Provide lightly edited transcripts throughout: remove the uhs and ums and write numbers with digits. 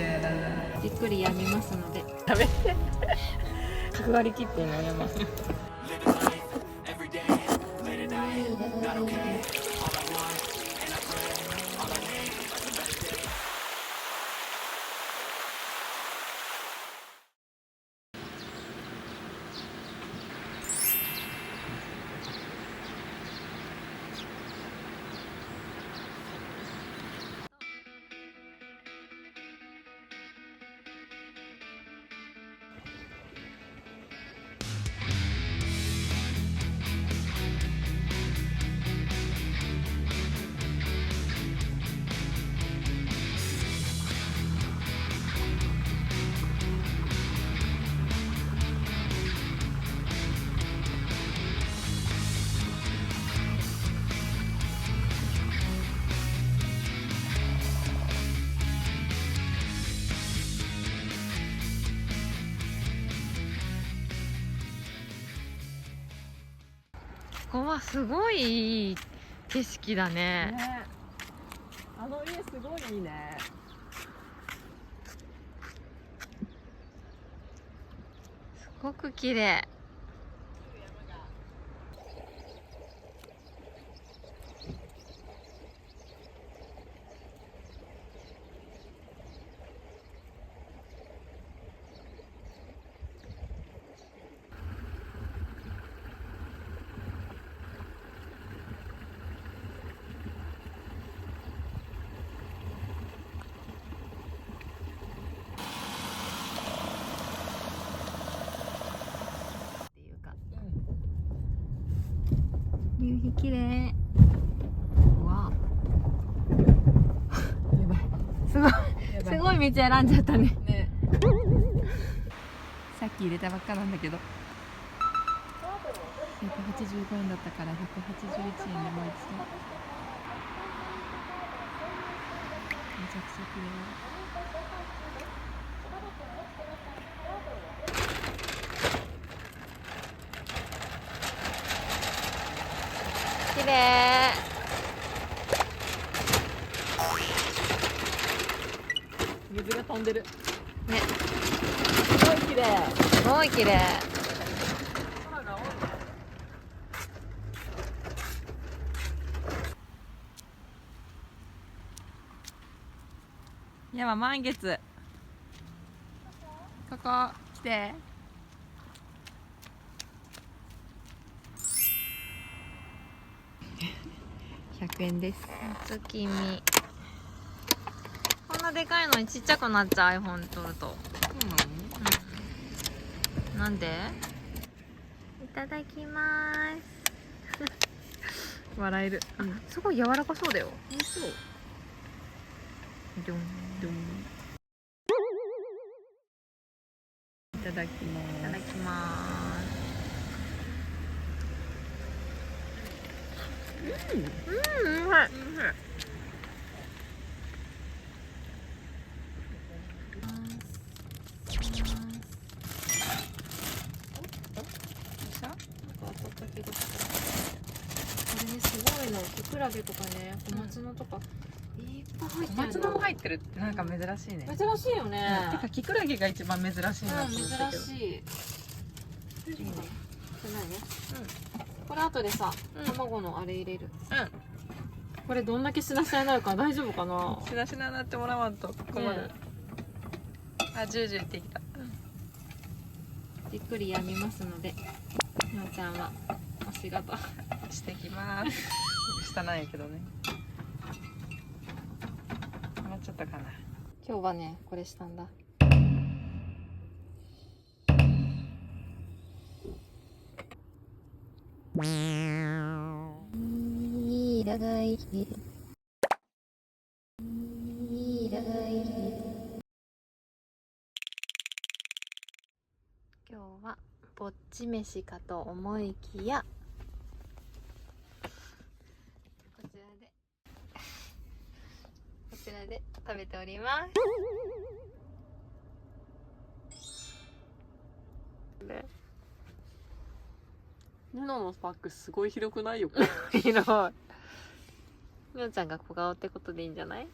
やだな。じっくりやみますので。食べて。角割り切ってんのやます。ここはすごいいい景色だね。ね、あの家すごいいいね。すごく綺麗。夕日綺麗。うわ。やばい。すごい。すごい道選んじゃったね。ね。さっき入れたばっかなんだけど。185円だったから181円でもう一度。めちゃくちゃ綺麗。綺麗。水が飛んでる。ね。すごい綺麗。すごい綺麗。空が青いね。山満月。ここ来て。100円です。月見。こんなでかいのにちっちゃくなっちゃう iPhone 撮ると。うん。なんで？いただきまーす。笑える。すごい柔らかそうだよ。美味しそう。ドンドン。いただきます。いただきまーす。うまい。これね、すごいの。キクラゲとかね、小松菜とかいっぱい入ってるの。小松菜も入ってるってなんか珍しいね。珍しいよね。てかキクラゲが一番珍しいなと思ったけど。珍しい。いいね。これ何？これ後でさ、卵のあれ入れる。これどんだけしなしなになるか大丈夫かな。しなしなになってもらわんと困る。あ、ジュージューってきた。じっくりやみますので、みおちゃんはお仕事してきます。下なんやけどね。もうちょっとかな。今日はね、これしたんだ。いらないいらない今日はぼっち飯かと思いきやこちらで食べておりますね。ニノのパックすごい広くないよ。広い。みおちゃんが小顔ってことでいいんじゃない？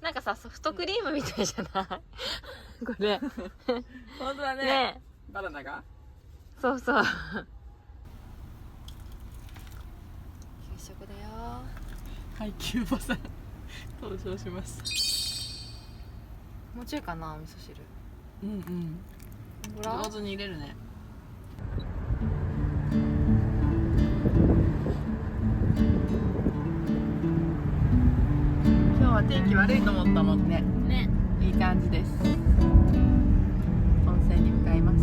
なんかさソフトクリームみたいじゃないこれ本当だね。ねバナナが。そうそう給食だよ。はい、キューバさん登場しました。もうちょいかな、お味噌汁。うんうん。ほら上手に入れるね。今日は天気悪いと思ったもんね。ね。いい感じです。温泉に向かいます。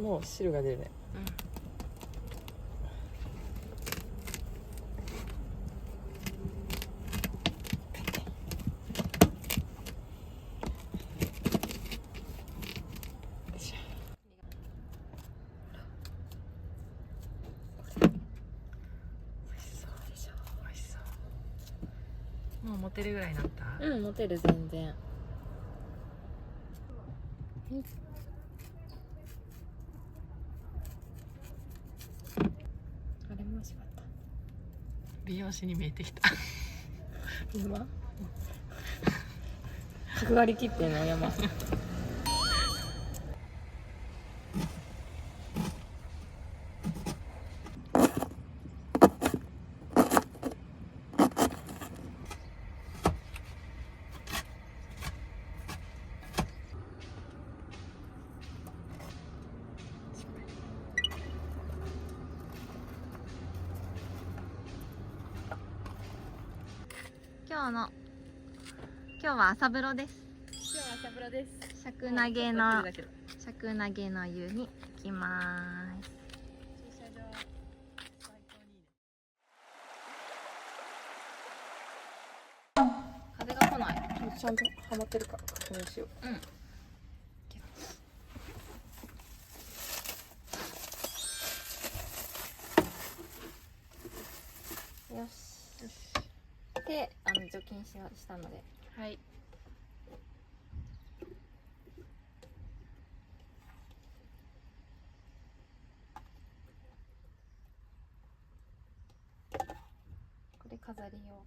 もう汁が出るね。もう持てるぐらいになった。うん、持てる全然。あれもしかった。美容師に見えてきた。今角刈り切ってんの山。今日は朝風呂です。今日は朝風呂です。尺投げの湯に行きます。駐車場最高にいいね。風が来ない。ちゃんとハマってるか確認しよう。うん。よし。で、除菌したので。はい。これ飾り用。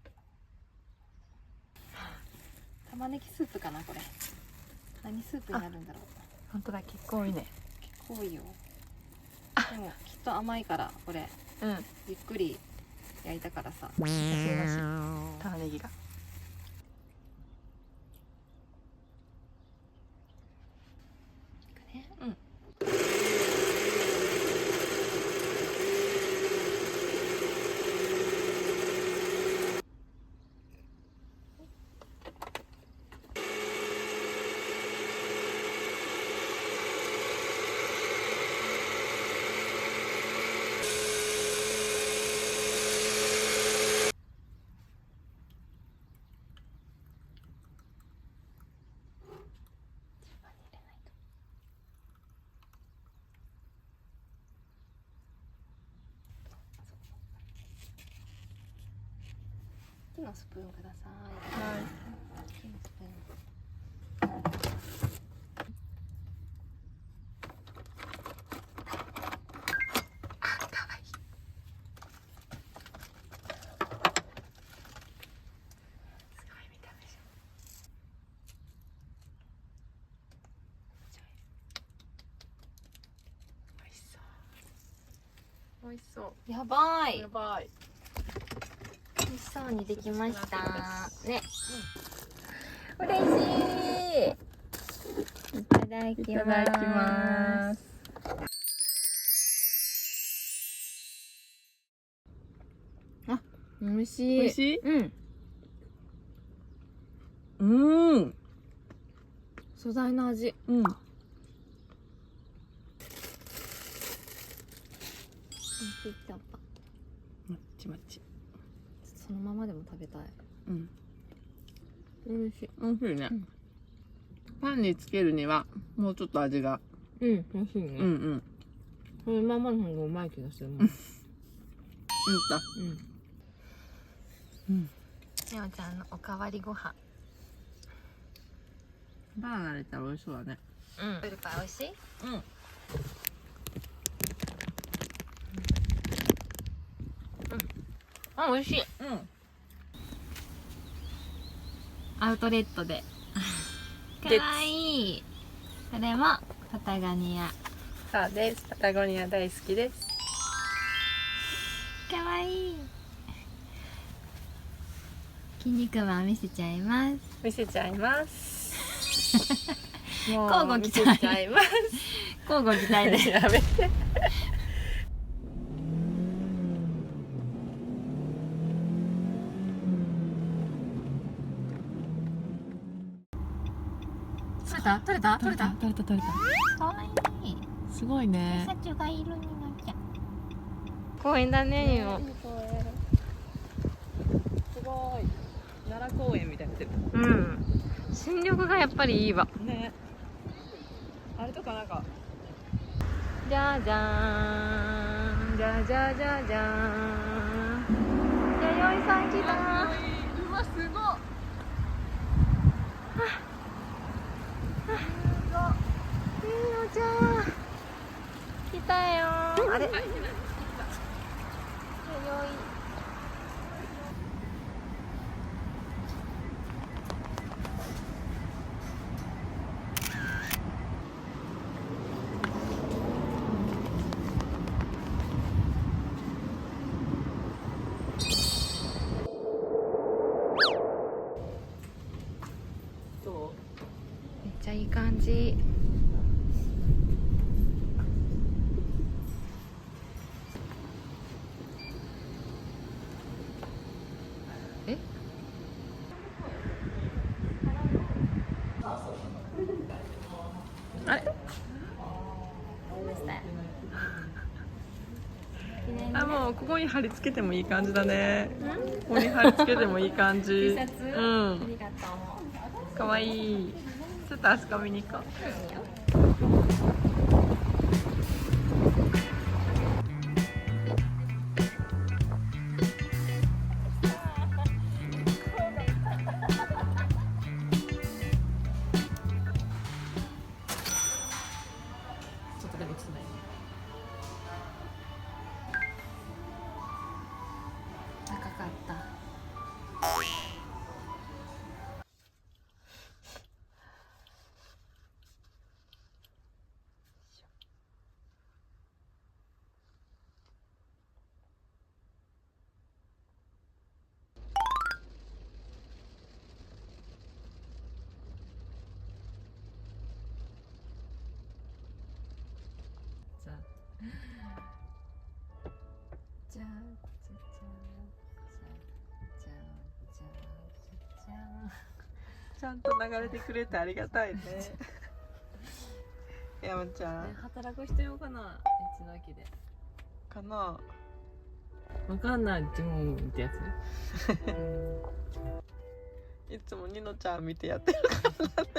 玉ねぎスープかなこれ。何スープになるんだろう。本当だ、結構いいね。結構いいよ。でもきっと甘いからこれうん。ゆっくり焼いたからさ。玉ねぎが。うん。木のスプーンください。はい。木のスプーン。美味しそう。やばい。やばい。美味しそうにできましたね。うん、嬉しい。いただきます。いただきます。あ、美味しい。美味しい？うん。うん。素材の味。うん。ちっちゃった。もっちもち。そのままでも食べたい。うん。美味しい。美味しいね。うん、パンにつけるにはもうちょっと味が。うん、美味しいね。うんうん。そのままの方がうまい気がするもん。うん。うん。みおちゃんのおかわりご飯。バナナ入れたら美味しそうだね。うん。プルパイ美味しい？うん。あ、美味しい。うん。アウトレットで。かわいい。これもパタゴニア。そうです。パタゴニア大好きです。かわいい。筋肉マン見せちゃいます。見せちゃいます。もう交互期待。見せちゃいます。交互期待で。やめて。取れた取れた。かわいい。すごいね。サチュがいるになっちゃう。公園だね、今。すごい。奈良公園みたいになってる。うん。新緑がやっぱりいいわ。ね。あれとかなんか。じゃじゃーん。じゃじゃじゃじゃーん。弥生さん来た。うわ、すごい。みおちゃん来たよ。あれ、弥生。めっちゃいい感じ。え？あれ？あ、もうここに貼り付けてもいい感じだね。ここに貼り付けてもいい感じ。T シャツ？うん。ありがとう。かわいい。ちょっとあそこ見に行こう。ちょっとでもつない。高かった。じゃあちゃんと流れてくれてありがたいね。山ちゃん。働く必要かな、道の駅で。かな。わかんない、ジュンってやつ。いつもニノちゃん見てやってるからね。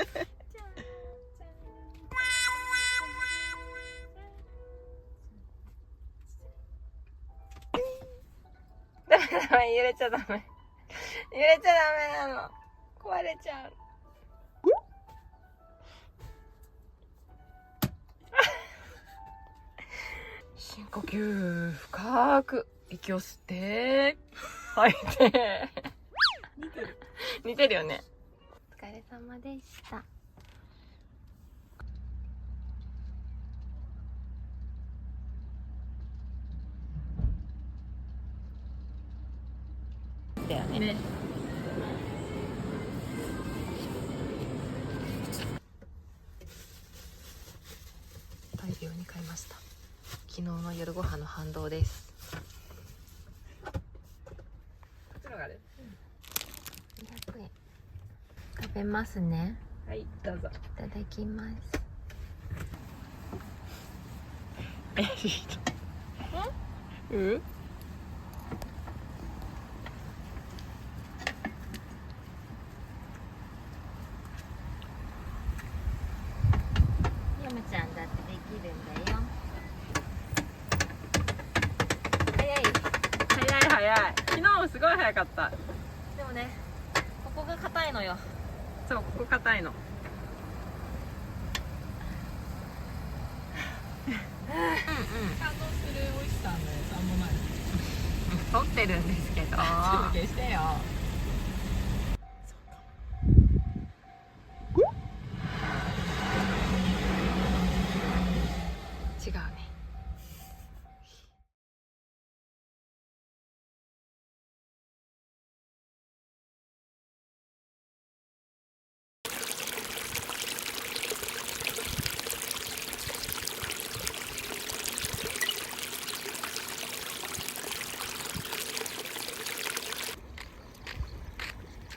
ダメダメ、揺れちゃダメ。揺れちゃダメなの。壊れちゃう。深呼吸、深く息を吸って吐いて。似てるよね。お疲れ様でした。だよね。大量に買いました。昨日の夜ご飯の反動です。こっちのがある。200円。食べますね。はい、どうぞ。いただきます。怪しい人。うヨムちゃんだってできるんだよ。早い。早い早い。昨日もすごい早かった。でもね、ここが硬いのよ。そう、ここ硬いの。感動する美味しさの予算もない。撮ってるんですけど。消してよ。違うね。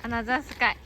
アナザースカイ。